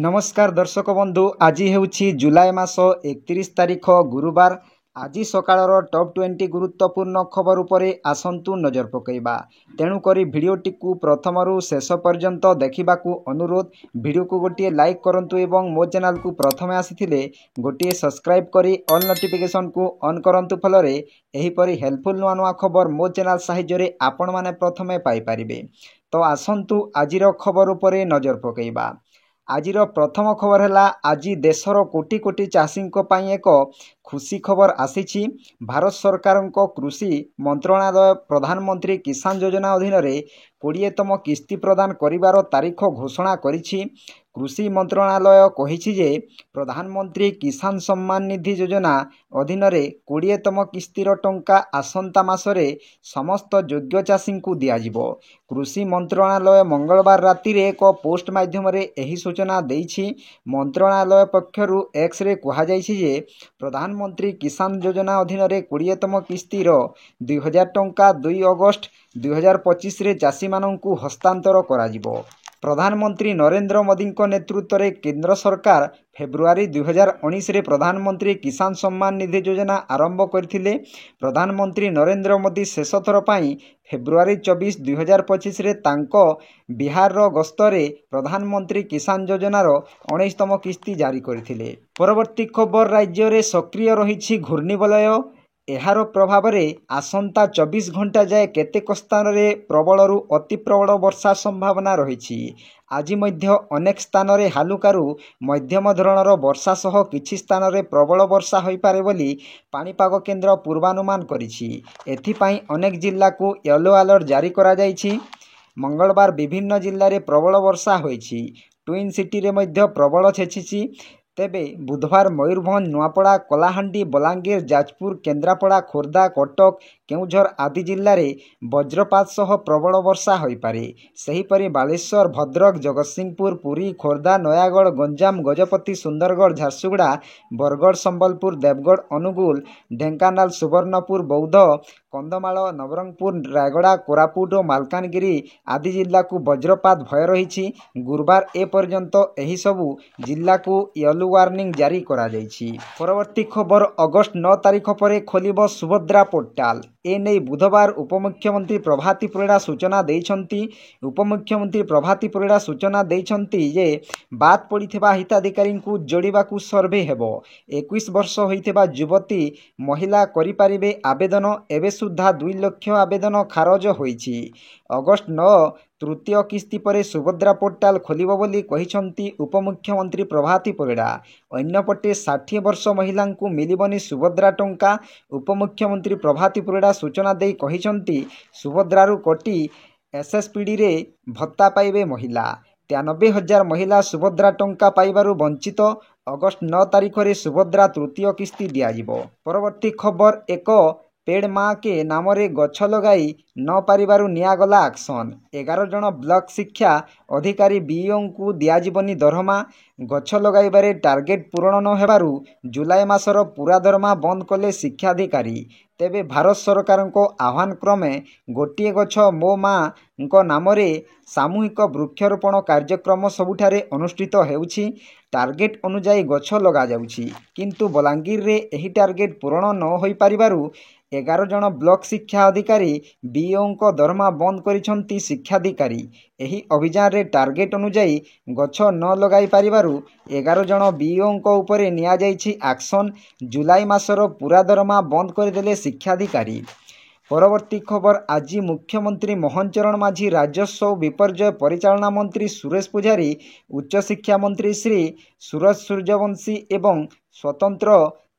नमस्कार दर्शक बंधु, आज हेउछि जुलाई मास 31 तारिख गुरुवार। आज सकाळर टॉप 20 गुरुत्वपूर्ण खबर उपरे आसंतु नजर पकईबा। तेणुकरी भिडियोटी को प्रथमरु शेष पर्यंत देखिबाकू अनुरोध। भिडियो को गोटे लाइक करंतु एवं मो चैनल को प्रथमे आसीथिले गोटे सब्सक्राइब करी ऑल नोटिफिकेशन को ऑन करंतु, फलरे एहीपरि हेल्पफुल नुआ नुआ खबर मो चैनल साहाय्य रे आपण माने प्रथमे पाई परिबे। तो आसंतु आजिर खबर उपरे नजर पकईबा। आजिर प्रथम खबर है, आज देशर कोटी कोटी चाषी एक खुशी खबर आसी। भारत सरकार कृषि मंत्रणालय प्रधानमंत्री किसान योजना अधीन 20तम किस्ती प्रदान करिवार तारीख घोषणा करिछि। कृषि मंत्रणालय कहिछि जे प्रधानमंत्री किसान सम्मान निधि योजना अधीन 20तम किस्तीर टंका आसंता मासरे समस्त योग्य चाषी को दियाजिबो। कृषि मंत्रणालय मंगलवार राति रे एक पोस्ट माध्यम रे एही सूचना देइछि। मंत्रणालय पक्षरु एक्स रे कहा जाइछि जे प्रधानमंत्री किसान योजना अधीन 20तम किस्तीर 2000 टंका 2 अगस्त 2025 रे चाषी माननकु हस्तांतर कराजिबो। प्रधानमंत्री नरेंद्र मोदी नेतृत्व में केंद्र सरकार फेब्रुआरी 2019 रे प्रधानमंत्री किसान सम्मान निधि योजना आरंभ करथिले। प्रधानमंत्री नरेंद्र मोदी शेष थर पई फेब्रुआरी 24 2025 रे तांको बिहार रो गस्तरे प्रधानमंत्री किसान योजनार 19तम किस्ती जारी करथिले। परवर्ती खबर, राज्य रे सक्रिय रहिछि घूर्णिबलय। एहार प्रभाव में आसंता 24 घंटा जाए केतेक स्थान रे प्रबलरु अति प्रबल वर्षा संभावना रही। आज मध्य अनेक स्थान रे हालुकारु मध्यम धरणर वर्षा सह किछि स्थान रे प्रबल वर्षा होई पारे बोली पाणीपाग केन्द्र पूर्वानुमान करिछि। एथिपाई अनेक जिल्ला को येलो अलर्ट जारी करा जाइछि। मंगलवार विभिन्न जिल्ला रे प्रबल वर्षा होइछि। ट्विन सिटी रे मध्य प्रबल छेचिछि। तेबे बुधवार मयूरभंज, नुआपड़ा, कलाहांडी, बलांगीर, जाजपुर, केन्द्रापड़ा, खोर्धा, कटक, केउझर आदि जिल्ला रे वज्रपात सह प्रबल वर्षा होई पारे। सेहीपरि बालेश्वर, भद्रक, जगतसिंहपुर, पुरी, खोर्धा, नयागढ़, गंजाम, गजपति, सुंदरगढ़, झारसुगुड़ा, बरगढ़, संबलपुर, देवगढ़, अनुगुल, ढेंकानाल, सुवर्णपुर, बौद्ध, कंधमाल, नवरंगपुर, रायगड़ा, कोरापुट और मालकानगिरी आदि जिल्ला को वज्रपात भय रही। गुरुवार ए पर्यंत एही सबु जिल्ला को येलो वार्निंग जारी करा जाइछि। परवर्ती खबर, अगस्त 9 तारिख पर खोलिब सुभद्रा पोर्टाल। एने बुधवार उपमुख्यमंत्री प्रभाती परिड़ा सूचना देइछंती। उपमुख्यमंत्री प्रभाती परिड़ा सूचना देइछंती जे बात पड़िथिबा हिताधिकारी को जोड़िबाकू सर्वे हेबो। 21 वर्ष होइथिबा युवती महिला करि पारिबे आवेदन। एबे सुधा 2 लाख आवेदन खारज होइछि। अगस्त 9 तृतीय किस्ती पर सुभद्रा पोर्टाल खोलिबो बोली कहिछंती उपमुख्यमंत्री प्रभाती परिड़ा। अन्यपटे 60 वर्ष महिला को मिलिबनी सुभद्रा टंका। उपमुख्यमंत्री प्रभाती परिड़ा सूचना दे कहिछंती सुभद्रारु कोटी एसएसपीडी रे भत्ता पाइबे महिला। 93,000 महिला सुभद्रा टंका पाइबारु वंचित। अगस्त 9 तारिख रे सुभद्रा तृतीय किस्ती दियाजिबो। परवर्ती खबर, एक पेड़ माँ के नाम रे गछ लगाई न पारिबारु नियागला एक्शन। 11 जन ब्लॉक शिक्षा अधिकारी बीईओ को दियाजिबनी दरमा। गछ लगाइबारे टार्गेट पूरण न हेबारु जुलाई मासर पूरा दरमा बंद कले शिक्षाधिकारी। तेबे भारत सरकार को आह्वान क्रमे गोटिए गछ मो माँ नाम रे सामूहिक वृक्षरोपण कार्यक्रम सबुठारे अनुष्ठित हेउछि। टार्गेट अनुजाई गछ लगा जाउछि, किंतु बलांगीर रे एही टार्गेट पूरण न होई पारिबारु 11 जन ब्लॉक शिक्षा अधिकारी बीईओ को दरमा बंद करिसंती शिक्षाधिकारी। एही अभियान रे टार्गेट अनुजाई गछ न लगाई पारिबारु 11 जन बीईओ को उपरे निया जाइछि एक्शन। जुलाई मासर पूरा दरमा बंद करदेले शिक्षाधिकारी। परवर्ती खबर, आज मुख्यमंत्री मोहन चरण माझी, राजस्व विपर्यय परिचालना मंत्री सुरेश पुजारी, उच्च शिक्षा मंत्री श्री सूरज सूर्यवंशी एवं स्वतंत्र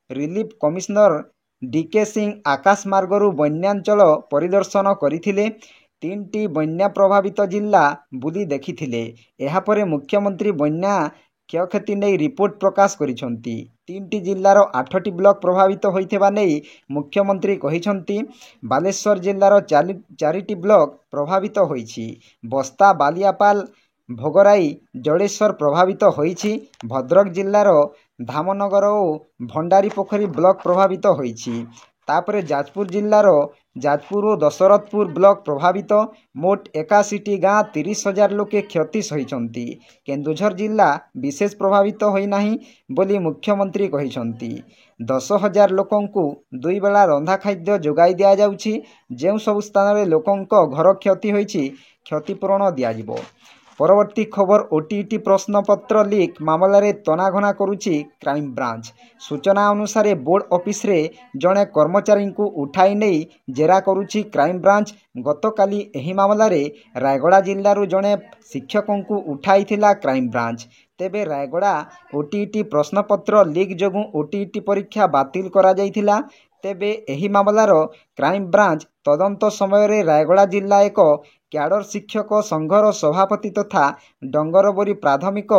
रिलीफ कमिश्नर डीके सिंह आकाश मार्गरू बन्यांचल परिदर्शन करथिले। 3टी बन्या प्रभावित जिल्ला बुली देखिथिले। एहापरे मुख्यमंत्री बन्या क्षयक्षति नहीं रिपोर्ट प्रकाश करिसंती। 3टी जिल्लार 8टी ब्लॉक प्रभावित होइथिबा नहीं मुख्यमंत्री कहिसंती। बालेश्वर जिल्लार 4टी ब्लॉक प्रभावित होइछि। बस्ता, बालियापाल, भोगराई, जड़ेश्वर प्रभावित होइछि। भद्रक जिल्लार धामनगर और भंडारी पोखरी ब्लॉक प्रभावित होइछि। तापरे जाजपुर जिल्लार जाजपुर और दशरथपुर ब्लॉक प्रभावित मोट 81 गाँ 30,000 लोके क्षति सहिଛନ୍ତି। केन्दुझर जिल्ला विशेष प्रभावित होइनाही बोली मुख्यमंत्री कहिଛନ୍ତି। 10,000 लोकंकु दुई बेला रंधा खाद्य जोगाई दिया जाउछि। जेउ सब स्थान रे लोकंक घर क्षति होइछि क्षतिपूरण दियाजिबो। परवर्ती खबर ओटीटी प्रश्नपत्र लीक मामलें तनाघना करुछि क्राइम ब्रांच। सूचना अनुसार बोर्ड ऑफिस रे जड़े कर्मचारी को उठाई नहीं जेरा करुछि क्राइम ब्रांच। गतकाली एही मामलें रायगड़ा जिल्लारू जड़े शिक्षकों को उठाई क्राइम ब्रांच। तेबे रायगड़ा ओटीटी प्रश्नपत्र लीक जोगु ओटीटी परीक्षा बातिल करा जायथिला। तेबे एही मामलार क्राइम ब्रांच तदंत समय रे रायगड़ा जिला एक क्याडर शिक्षक संघर सभापति तथा डंगरबोरी प्राथमिक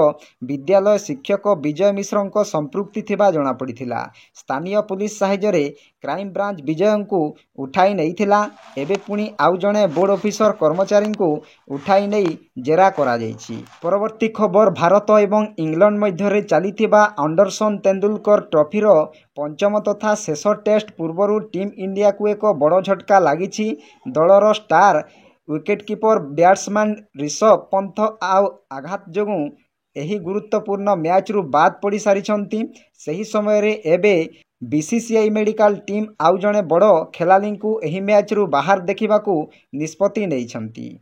विद्यालय शिक्षक विजय मिश्र संपृक्ति थिबा जणा पड़िथिला। स्थानीय पुलिस साहाय्य क्राइम ब्रांच विजय को उठाई नैथिला। एबे पुणी आउ जणे बोर्ड ऑफिसर कर्मचारी को उठाई नहीं जेरा करा जायछि। परवर्ती खबर भारत एवं इंग्लैंड मध्य चलीथिबा एंडरसन तेंदुलकर ट्रॉफीर पंचम तथा शेष टेस्ट पूर्वर टीम इंडिया को एक बड़ झटका लगी। दलर star wicketkeeper batsman Rishabh Pant आघात जोगु एही गुरुत्वपूर्ण मैच रु बाद पड़ी सारिछंती। सही समय रे एबे बीसीसीआई मेडिकल टीम आउ जणे बड़ खेलाली को एही मैच रु बाहर देखिबाकू निष्पत्ति नैछंती।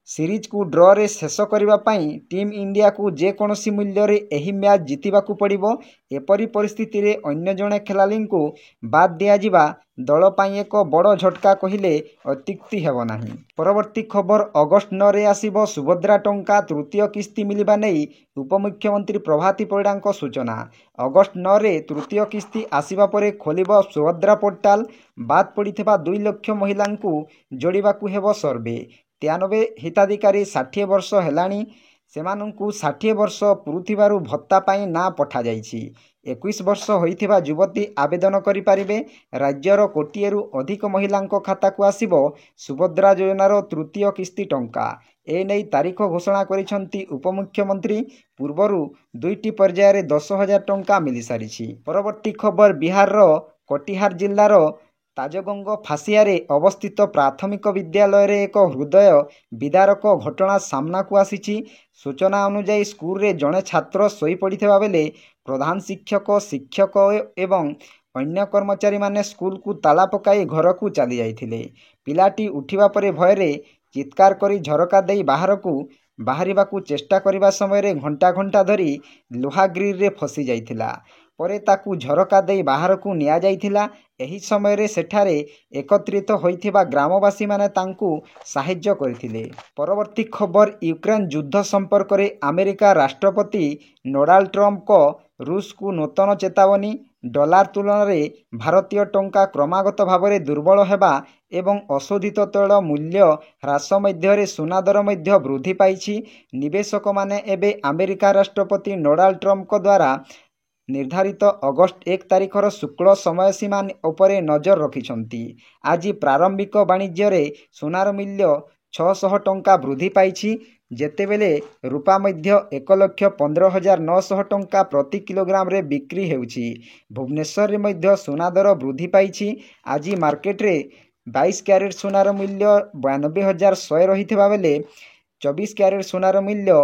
सीरीज को ड्र रे शेष करबा पई टीम इंडिया को जेकोसी मूल्य रे एही मैच जितिबाकू पड़िबो। एपरी परिस्थिति रे अन्य जणे खेलाली को बाद दिया जिबा दल पई एक बड़ झटका कहिले अत्युक्ति हेबो नाही। परवर्ती खबर अगस्त 9 रे आसीबो सुभद्रा टंका तृतीय किस्ती मिलिबा नै उपमुख्यमंत्री प्रभाती परिडांक सूचना। अगस्त 9 रे तृतीय किस्ती आसीबा परे खोलिबो सुभद्रा पोर्टाल। बाद पड़िथिबा 2 लाख महिला को जोड़िबाकू हेबो सर्वे। 93 हिताधिकारी 60 वर्ष हेलाणी सेमानंकु 60 वर्ष पुरुथिबारु भत्ता पाई ना पठा जाइछि। 21 वर्ष होइथिबा युवती आवेदन करि पारिबे। राज्यर कोटिएरु अधिक महिलांक खाता को आसीबो सुभद्रा योजनार तृतीय किस्ती टंका। ए नै तारीख घोषणा करिसंती उपमुख्यमंत्री। पूर्वरु 2टी पर्याय रे 10,000 टंका मिली सारिछि। परवर्ती खबर बिहार रो कटिहार जिल्लार ताजगंग फासियारे अवस्थित प्राथमिक विद्यालय रे एक हृदय विदारक घटना सामना को आसीछि। सूचना अनुसार स्कूल रे जड़े छात्र शोई पड़िथिबा बेले प्रधान शिक्षक शिक्षक एवं अन्य कर्मचारी माने स्कूल को ताला पकाई घर को चली जाइथिले। पिलाटी उठिबा परे भयरे चित्कार करी झरका देई बाहरिबाकू चेष्टा करिबा समय रे घंटा घंटा धरी लोहा ग्रिल रे फसी जाइथिला। परे ताकू झरका देई बाहर को निया जाइथिला। एही समय रे सेठारे एकत्रित होइथिबा ग्रामवासी माने तांकू साहाय्य करथिले। परवर्ती खबर यूक्रेन युद्ध संपर्क रे अमेरिका राष्ट्रपति डोनाल्ड ट्रंप को रूस को नूतन चेतावनी। डॉलर तुलन में भारतीय टंका क्रमागत भाव में दुर्बल हेबा एवं अशोधित तैल मूल्य ह्रास मध्य सुना दर मध्य वृद्धि पाइछि। निवेशक माने एबे अमेरिका राष्ट्रपति डोनाल्ड ट्रंप द्वारा निर्धारित अगस्त 1 तारिखर शुक्ल समय सीमा उपरे नजर रखिछंती। आज प्रारंभिक वाणिज्य रे सुनार मूल्य 600 टंका वृद्धि पाइछि। जेतेबेले रूपा मध्य 1,15,900 टंका प्रति किलोग्राम रे बिक्री हेउछि। भुवनेश्वर रे मध्य सुना दर वृद्धि पाइछि। आज मार्केट रे 22 क्यारेट सुनार मूल्य 92,100 रहिथिबा बेले 24 क्यारेट सुनार मूल्य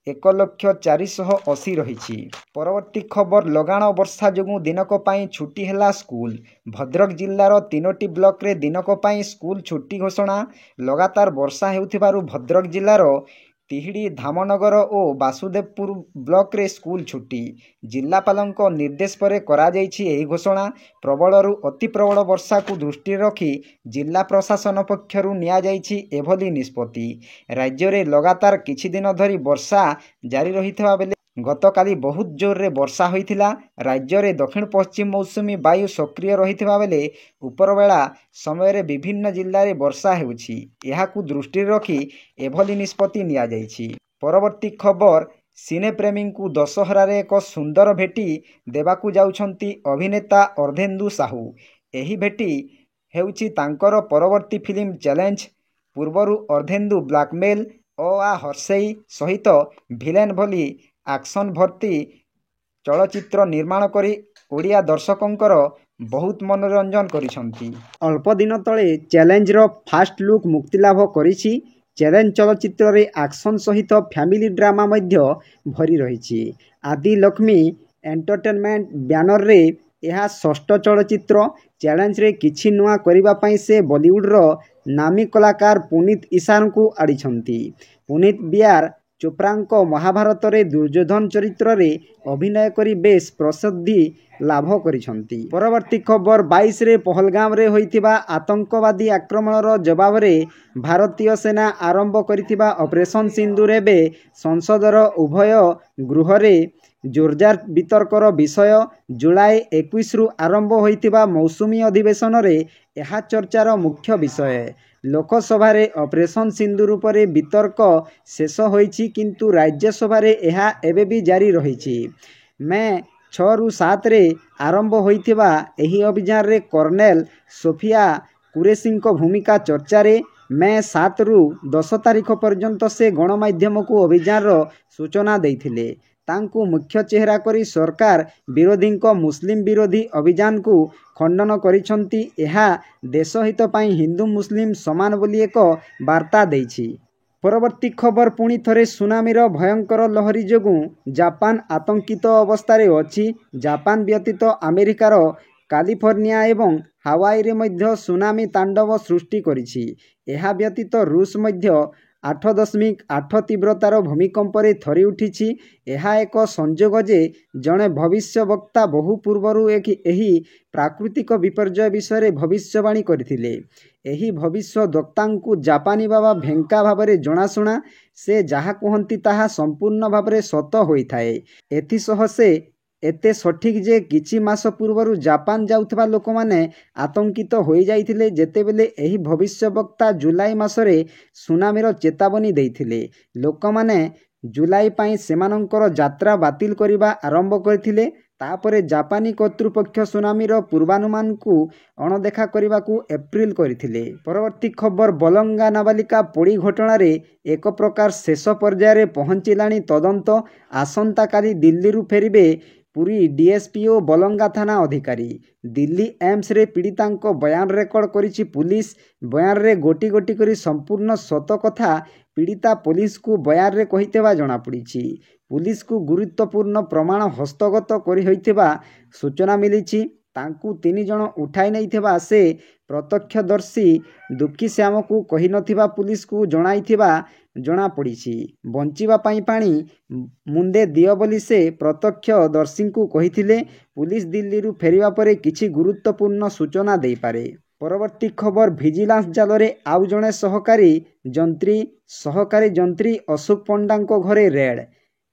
1,04,80 रही। परवर्ती खबर लगाण वर्षा जोगु दिनक पाई छुट्टी हेला स्कूल। भद्रक जिल्लार 3टी ब्लॉक रे दिनक पाई स्कूल छुट्टी घोषणा। लगातार वर्षा हेउथिबारु भद्रक जिल्लार तिहिड़ी धामनगर और वासुदेवपुर ब्लॉक रे स्कूल छुट्टी। जिल्लापालंक निर्देश पर करा जाइछि एही घोषणा। प्रबलरु अति प्रबल वर्षा को दृष्टि रखी जिला प्रशासन पक्षरु निया जाइछि एभली निष्पत्ति। राज्य रे लगातार किछि दिन धरी वर्षा जारी रहिथिबा बेले गतकाली बहुत जोर रे वर्षा होइथिला। राज्य रे दक्षिण पश्चिम मौसुमी वायु सक्रिय रहिथिबा बेले उपरबेला समय रे विभिन्न जिल्ला रे वर्षा हेउछि। एहाकू दृष्टि रखी एभली निष्पत्ति निया जाइछि। परवर्ती खबर सिने प्रेमी को दशहरा रे एक सुंदर भेटी देबाकू जाउछंती अभिनेता अर्धेन्दु साहू। एही भेटी हेउछि तांकर परवर्ती फिल्म चैलेंज। पूर्वरु अर्धेन्दु ब्लैकमेल आ हर्षेई सहित विलेन भली एक्शन भर्ती चलचित्र निर्माण करी ओडिया दर्शकंकर बहुत मनोरंजन करिसंती। अल्प दिन तले चैलेंजर फास्ट लुक मुक्तिलाभ करिछि। चैलेंज चलचित्र रे एक्शन सहित फैमिली ड्रामा मध्य भरी रही। आदि लक्ष्मी एंटरटेनमेंट बैनर रे यह षष्ठ चलचित्र। चैलेंज रे किछि नुआ करिबा पई से बॉलीवुड रो नामी कलाकार पुनीत ईशान को आड़िछंती। पुनीत बिहार चोप्रांको महाभारत रे दुर्योधन चरित्र रे अभिनय करी बेस प्रसिद्धि लाभ करिछंती। परवर्ती खबर 22 रे पहलगाम रे होइतिबा आतंकवादी आक्रमणर जवाब रे भारतीय सेना आरंभ करितिबा ऑपरेशन सिंदूर एबे संसदर उभय गृह रे जोरदार वितर्कर विषय। जुलाई 21 रु आरंभ होइतिबा मौसुमी अधिवेशन रे यह चर्चार मुख्य विषय। लोकसभा रे ऑपरेशन सिंदूर उपरे वितर्क शेष होइछि किंतु राज्यसभा रे यह एबे भी जारी रहिछि। मैं 6 रु 7 रे आरंभ होइथिबा एही अभियान रे कर्नेल सोफिया कुरेशी को भूमिका चर्चा रे मैं 7 रु 10 तारीख पर्यंत से गणमाध्यम को अभियान रो सूचना देइथिले। तांकु मुख्य चेहरा करी सरकार विरोधी को मुस्लिम विरोधी अभियान को खंडन करिसंती। एहा देश हित पई हिंदू मुस्लिम समान बोली एक वार्ता देइछि। परवर्ती खबर पुणी थरे सुनामीर भयंकर लहरी जोगु जापान आतंकित अवस्था रे अछि। जापान व्यतीत अमेरिकार कैलिफोर्निया एवं हावाई रे मध्य सुनामी तांडव सृष्टि करिछि। एहा व्यतीत रूस मध्य 8.8 तीव्रतार भूमिकंप रे थरी उठिछि। एहा एक संजोग जे जणे भविष्य वक्ता बहु पूर्वरु एही प्राकृतिक विपर्यय विषय भविष्यवाणी करथिले। एही भविष्य वक्तांकु जापानी बाबा भेंका भाबरे जणाशुणा। से जहा कहंती ताहा संपूर्ण भाबरे सत होइथाए। एथिसह से एते सठिक जे किछि मास पूर्वरु जापान जाउथबा लोक माने आतंकित होई जाइथिले जेतेबेले एही भविष्य वक्ता जुलाई मासरे सुनामीर चेतावनी देइथिले। लोक माने जुलाई पई सेमानंकर यात्रा बातिल करिबा आरंभ करथिले। तापरे जापानी कर्तृपक्ष सुनामीर पूर्वानुमान को अणदेखा करने एप्रिल करथिले। परवर्ती खबर बलंगा नाबालिका पोड़ी घटना रे एक प्रकार शेष पर्यायर पहुंचलानी तदंत। आसंता काली दिल्ली रु फेरिबे पुरी डीएसपी और बलंगा थाना अधिकारी। दिल्ली एम्स रे पीड़िता बयान रेकर्ड करिछि पुलिस। बयान रे गोटी गोटी करी संपूर्ण सत कथा पीड़िता पुलिस को बयान रे कहितेबा जणा पड़िछि। पुलिस को गुरुत्वपूर्ण प्रमाण हस्तगत करि होइथिबा सूचना मिलिछि। तांकु 3 जण उठाई नैथिबा से प्रत्यक्षदर्शी दुखी श्याम को कहि नथिबा पुलिस को जणाइथिबा जणा पड़िछि। बंचिबा पाई पानी मुंदे दियो बोली से प्रत्यक्षदर्शी को कहिथिले। पुलिस दिल्ली रु फेरिबा परे किछि गुरुत्वपूर्ण सूचना देई पारे। परवर्ती खबर विजिलेंस जाल रे आउ जणे सहकारी जंत्री अशोक पंडा घरे रेड।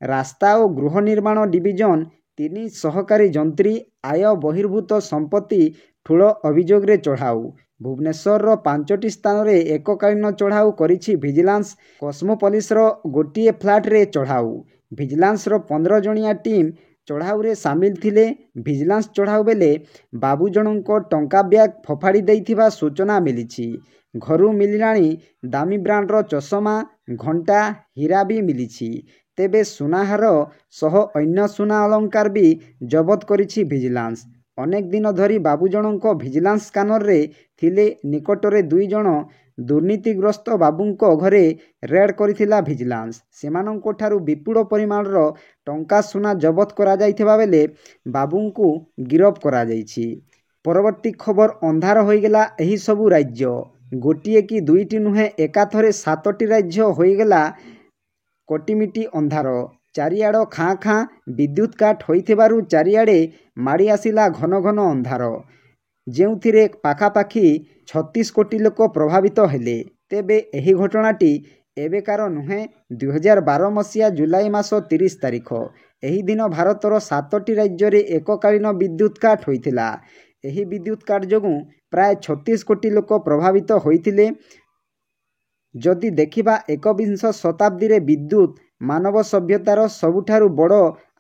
रास्ता और गृह निर्माण डिविजन 3 सहकारी जंत्री आय बहिर्भूत संपत्ति ठूल अभियोग रे चढ़ाऊ। भुवनेश्वर 5टी स्थान रे एककालीन चढ़ाऊ करिछि विजिलेंस। कस्मोपोलिस रो गोटिए फ्लैट रे चढ़ाऊ। विजिलेंस रो 15 जणिया टीम चढ़ाऊ रे सामिल थिले। विजिलेंस चढ़ाऊ बेले बाबू जनको टंका ब्याग फफाड़ी देइथिबा सूचना मिलिछि। घरू मिलिलाणी दामी ब्रांडर चषमा घंटा हीरा भी मिलिछि। तेबे सुनाहार सह अन्य सुना अलंकार भी जबत करिछि विजिलेंस। अनेक दिन धरी बाबू जनको विजिलेंस स्कानर रे थिले। निकटरे 2 जण दुर्नीतिग्रस्त बाबूंको घरे रेड करिथिला विजिलेंस। सेमानंको ठारू विपुल परिमाणर टंका सुना जबत करा जाइथिबा बेले बाबूंको गिरफ करा जाइछि। परवर्ती खबर अंधार होइगला एही सबु राज्य। गोटिए कि दुईटी नुहे एकाथरे 7टी राज्य होइगला कोटिमिटी अंधार। चारिआड़ खाँ खाँ विद्युत काट होइथिबारु चारिआड़े माड़ी आसिला घन घन अंधार। जेउथिरे पाखापाखि 36 कोटी लोक प्रभावित हेले। तेबे एही घटनाटी एबेकार नुहे 2012 मसीहा जुलाई मास 30 तारिख। एही दिन भारतर 7टी राज्य रे एककालीन विद्युत काट होइथिला। एही विद्युत काट जोगु प्राय 36 कोटी लोक प्रभावित होइथिले। जदि देखिबा 21 शताब्दी रे विद्युत मानव सभ्यतार सबुठारु बड़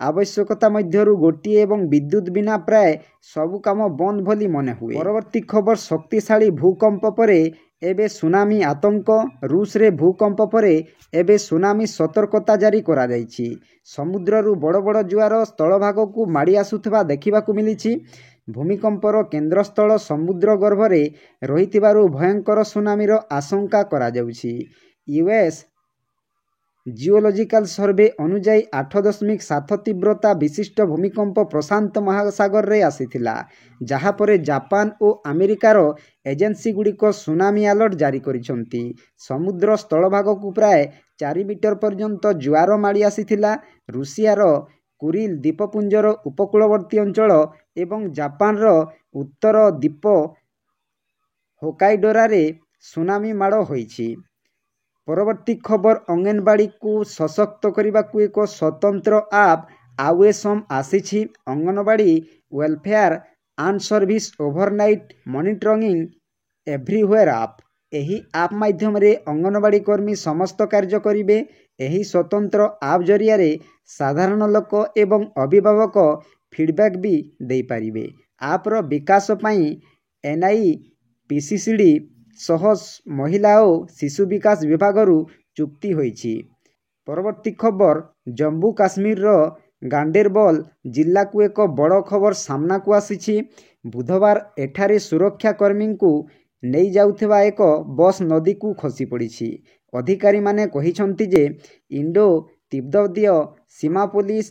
आवश्यकता मध्यरु गोटिए एवं विद्युत बिना प्राय सबु काम बंद भली मने हुए। परवर्ती खबर शक्तिशाली भूकंप परे एबे सुनामी आतंक। रूस रे भूकंप परे एबे सुनामी सतर्कता जारी करा जाइछि। समुद्ररु बड़ बड़ जुआर स्थलभाग को माड़ी आसुथबा देखिबाकू मिलिछि। ଭୂମିକମ୍ପର କେନ୍ଦ୍ରସ୍ଥଳ ସମୁଦ୍ର ଗର୍ଭରେ ରହିଥିବାରୁ ଭୟଙ୍କର ସୁନାମିର ଆଶଙ୍କା କରାଯାଉଛି। ୟୁଏସ୍ ଜିଓଲଜିକାଲ ସର୍ଭେ ଅନୁଯାୟୀ 8.7 ତୀବ୍ରତା ବିଶିଷ୍ଟ ଭୂମିକମ୍ପ ପ୍ରଶାନ୍ତ ମହାସାଗରରେ ଆସିଥିଲା, ଯାହାପରେ ଜାପାନ ଓ ଆମେରିକାର ଏଜେନ୍ସିଗୁଡ଼ିକ ସୁନାମି ଆଲର୍ଟ ଜାରି କରିଛନ୍ତି। ସମୁଦ୍ର ସ୍ଥଳଭାଗକୁ ପ୍ରାୟ 4 ମିଟର ପର୍ଯ୍ୟନ୍ତ ଜୁଆର ମାଡ଼ି ଆସିଥିଲା। ରୁଷିଆର କୁରିଲ୍ ଦ୍ୱୀପପୁଞ୍ଜର ଉପକୂଳବର୍ତ୍ତୀ ଅଞ୍ଚଳ ଏବଂ ଜାପାନର ଉତ୍ତର ଦ୍ୱୀପ ହୋକାଇଡୋରେ ସୁନାମି ମାଡ଼ ହୋଇଛି। ପରବର୍ତ୍ତୀ ଖବର, ଅଙ୍ଗନବାଡ଼ିକୁ ସଶକ୍ତ କରିବାକୁ ଏକ ସ୍ୱତନ୍ତ୍ର ଆପ୍ ଆୱେସମ୍ ଆସିଛି। Anganwadi welfare and service overnight monitoring everywhere app. ଏହି ଆପ୍ ମାଧ୍ୟମରେ ଅଙ୍ଗନବାଡ଼ି କର୍ମୀ ସମସ୍ତ କାର୍ଯ୍ୟ କରିବେ। ଏହି ସ୍ୱତନ୍ତ୍ର ଆପ୍ ଜରିଆରେ ସାଧାରଣ ଲୋକ ଏବଂ ଅଭିଭାବକ ଫିଡବ୍ୟାକ୍ ବି ଦେଇପାରିବେ। ଆପ୍ର ବିକାଶ ପାଇଁ NIPCCD ସହ ମହିଳା ଓ ଶିଶୁ ବିକାଶ ବିଭାଗରୁ ଚୁକ୍ତି ହୋଇଛି। ପରବର୍ତ୍ତୀ ଖବର, ଜମ୍ମୁ କାଶ୍ମୀରର ଗାଣ୍ଡେରବଲ ଜିଲ୍ଲାକୁ ଏକ ବଡ଼ ଖବର ସାମ୍ନାକୁ ଆସିଛି। ବୁଧବାର ଏଠାରେ ସୁରକ୍ଷା କର୍ମୀଙ୍କୁ ନେଇଯାଉଥିବା ଏକ ବସ୍ ନଦୀକୁ ଖସି ପଡ଼ିଛି। ଅଧିକାରୀମାନେ କହିଛନ୍ତି ଯେ ଇଣ୍ଡୋ ତିବ୍ବତୀୟ ସୀମା ପୋଲିସ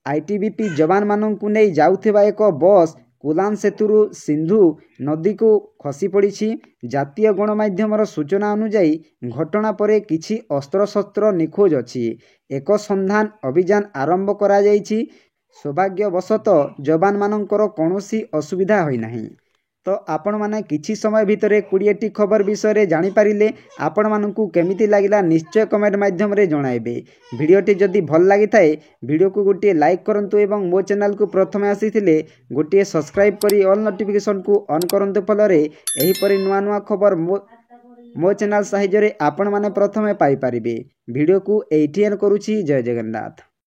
ITBP ଯବାନମାନଙ୍କୁ ନେଇ ଯାଉଥିବା ଏକ ବସ୍ କୁଲାନ୍ ସେତୁରୁ ସିନ୍ଧୁ ନଦୀକୁ ଖସି ପଡ଼ିଛି। ଜାତୀୟ ଗଣମାଧ୍ୟମର ସୂଚନା ଅନୁଯାୟୀ ଘଟଣା ପରେ କିଛି ଅସ୍ତ୍ରଶସ୍ତ୍ର ନିଖୋଜ ଅଛି। ଏକ ସନ୍ଧାନ ଅଭିଯାନ ଆରମ୍ଭ କରାଯାଇଛି। ସୌଭାଗ୍ୟବଶତଃ ଯବାନମାନଙ୍କର କୌଣସି ଅସୁବିଧା ହୋଇନାହିଁ। ତ ଆପଣମାନେ କିଛି ସମୟ ଭିତରେ 20ଟି ଖବର ବିଷୟରେ ଜାଣିପାରିଲେ। ଆପଣମାନଙ୍କୁ କେମିତି ଲାଗିଲା ନିଶ୍ଚୟ କମେଣ୍ଟ ମାଧ୍ୟମରେ ଜଣାଇବେ। ଭିଡ଼ିଓଟି ଯଦି ଭଲ ଲାଗିଥାଏ ଭିଡ଼ିଓକୁ ଗୋଟିଏ ଲାଇକ୍ କରନ୍ତୁ ଏବଂ ମୋ ଚ୍ୟାନେଲକୁ ପ୍ରଥମେ ଆସିଥିଲେ ଗୋଟିଏ ସବସ୍କ୍ରାଇବ୍ କରି ଅଲ୍ ନୋଟିଫିକେସନକୁ ଅନ୍ କରନ୍ତୁ। ଫଳରେ ଏହିପରି ନୂଆ ନୂଆ ଖବର ମୋ ଚ୍ୟାନେଲ ସାହାଯ୍ୟରେ ଆପଣମାନେ ପ୍ରଥମେ ପାଇପାରିବେ। ଭିଡ଼ିଓକୁ ଏଇଠି ଏଣ୍ଡ କରୁଛି। ଜୟ ଜଗନ୍ନାଥ।